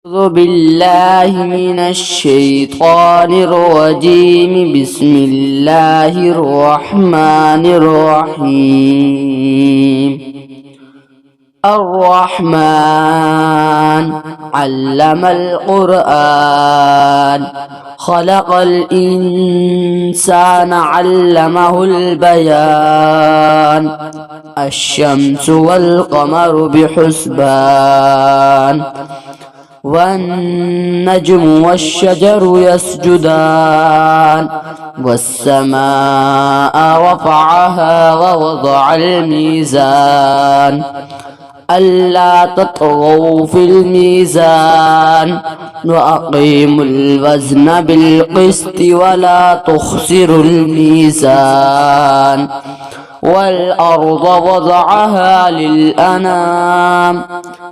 أعوذ بالله من الشيطان الرجيم. بسم الله الرحمن الرحيم. الرحمن علم القرآن خلق الإنسان علمه البيان. الشمس والقمر بحسبان والنجم والشجر يسجدان. والسماء رفعها ووضع الميزان ألا تطغوا في الميزان وأقيموا الوزن بالقسط ولا تخسروا الميزان. والأرض وضعها للأنام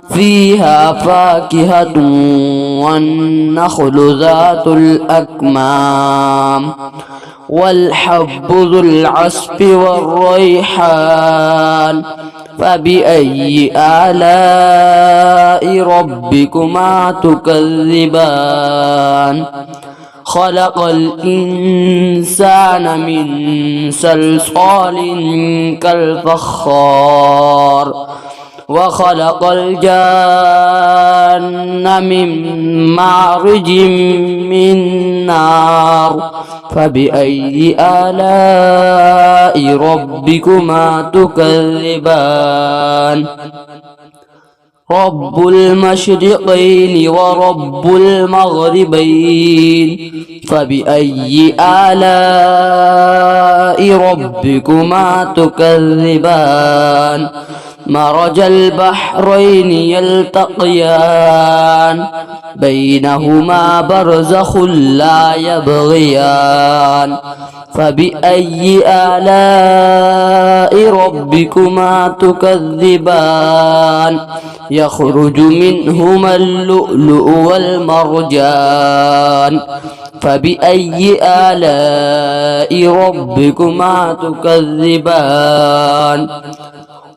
فيها فاكهة والنخل ذات الأكمام والحب ذو العصف والريحان. فبأي آلاء ربكما تكذبان؟ خلق الإنسان من صلصال كالفخار وخلق الجان من معرج من نار. فبأي آلاء ربكما تكذبان؟ رب المشرقين ورب المغربين. فبأي آلاء ربكما تكذبان؟ مرج البحرين يلتقيان بينهما برزخ لا يبغيان. فبأي آلاء ربكما تكذبان؟ يخرج منهما اللؤلؤ والمرجان. فبأي آلاء ربكما تكذبان؟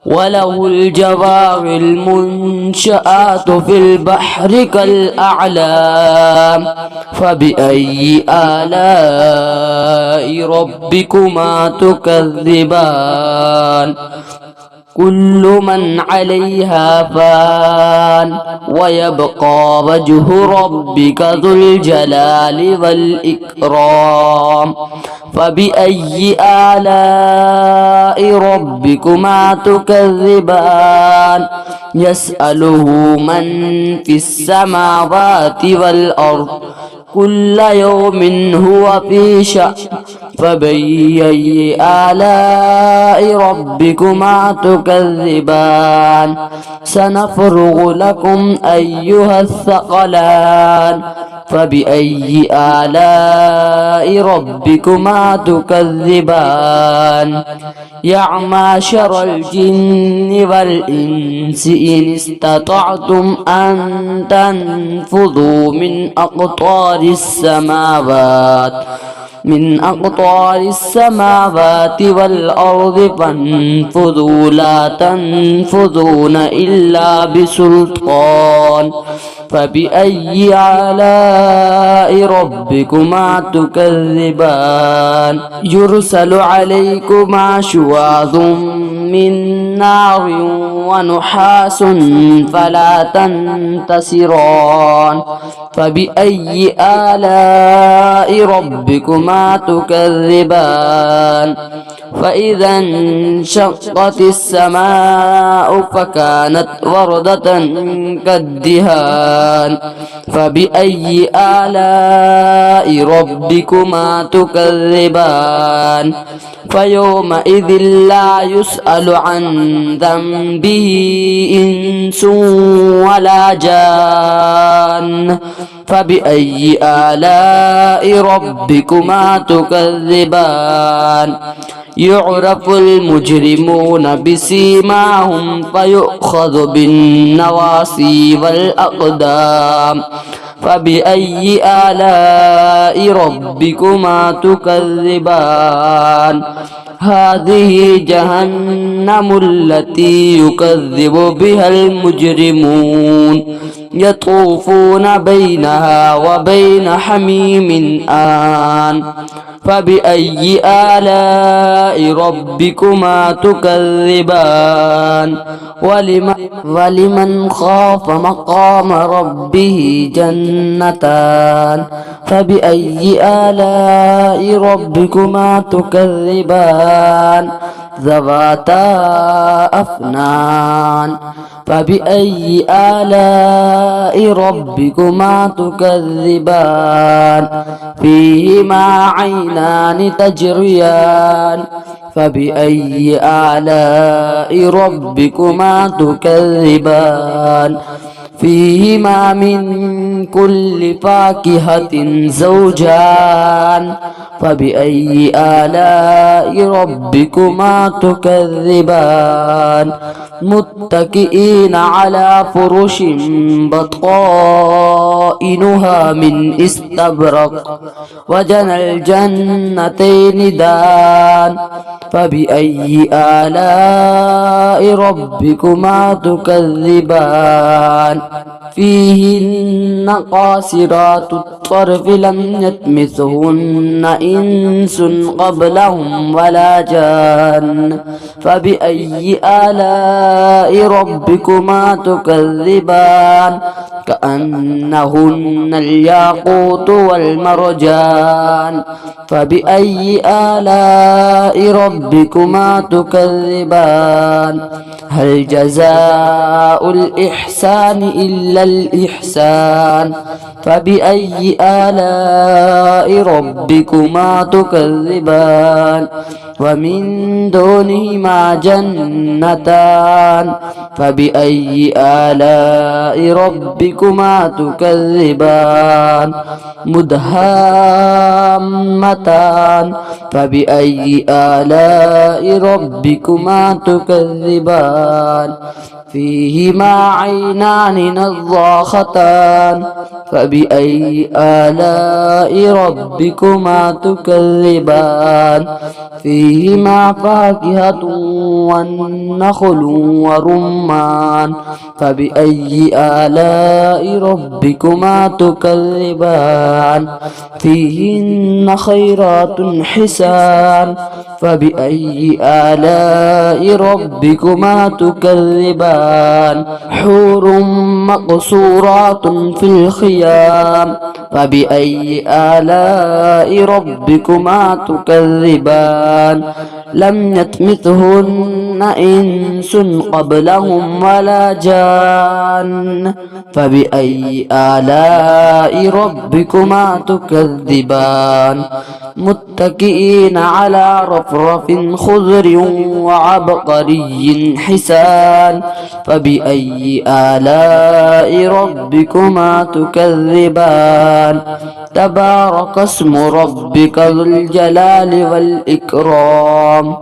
وله الجوار المنشآت في البحر كالأعلام. فبأي آلاء ربكما تكذبان؟ كل من عليها فان ويبقى وجه ربك ذو الجلال والإكرام. فبأي آلاء ربكما تكذبان؟ يسأله من في السماوات والأرض كل يوم هو في شأن. فبأي آلاء ربكما تكذبان؟ سنفرغ لكم أيها الثقلان. فبأي آلاء ربكما تكذبان؟ يا معشر الجن والإنس إن استطعتم أن تنفذوا من أقطار السماوات والأرض فانفذوا لا تنفذون إلا بسلطان. فبأي آلاء ربكما تكذبان؟ يرسل عليكما شواظ من نار ونحاس فلا تنتصران. فبأي آلاء ربكما تكذبان؟ فإذا انشقت السماء فكانت وردة كالدهان. فبأي آلاء ربكما تكذبان؟ فيومئذ لا يسأل عن ذنبه إنس ولا جان. فبأي آلاء ربكما تكذبان؟ يعرف المجرمون بسيماهم فيؤخذ بالنواصي والأقدام. فبأي آلاء ربكما تكذبان هذه جهنم التي يكذب بها المجرمون يطوفون بينها وبين حميم آن فبأي آلاء ربكما تكذبان ولمن خاف مقام ربه جنتان فبأي آلاء ربكما تكذبان ذواتا أفنان فبأي آلاء ربكما تكذبان فيهما عينان تجريان فبأي آلاء ربكما تكذبان فيهما من كل فاكهة زوجان فبأي آلاء ربكما تكذبان متكئين على فرش بطائنها من استبرق وجنى الجنتين دان فبأي آلاء ربكما تكذبان فيهن قاصرات الطرف لم يطمثهن إنس قبلهم ولا جان فبأي آلاء ربكما تكذبان كأنهن الياقوت والمرجان فبأي آلاء ربكما تكذبان هل جزاء الإحسان إلا الإحسان فبأي آلاء ربكما تكذبان ومن دونهما جنتان فبأي آلاء ربكما تكذبان مدهامتان فبأي آلاء ربكما تكذبان فيهما عينان نضاختان فبأي آلاء ربكما تكذبان فيهما فاكهة والنخل ورمان فبأي آلاء ربكما تكذبان فيهن خيرات حسان فبأي آلاء ربكما تكذبان حور مقصورات في الخيام فبأي آلاء ربكما تكذبان لم يطمثهن إنس قبلهم ولا جان فبأي آلاء ربكما تكذبان متكئين على رفرف خضر وعبقري حسان فبأي آلاء ربكما تكذبان تبارك اسم ربك ذو الجلال والإكرام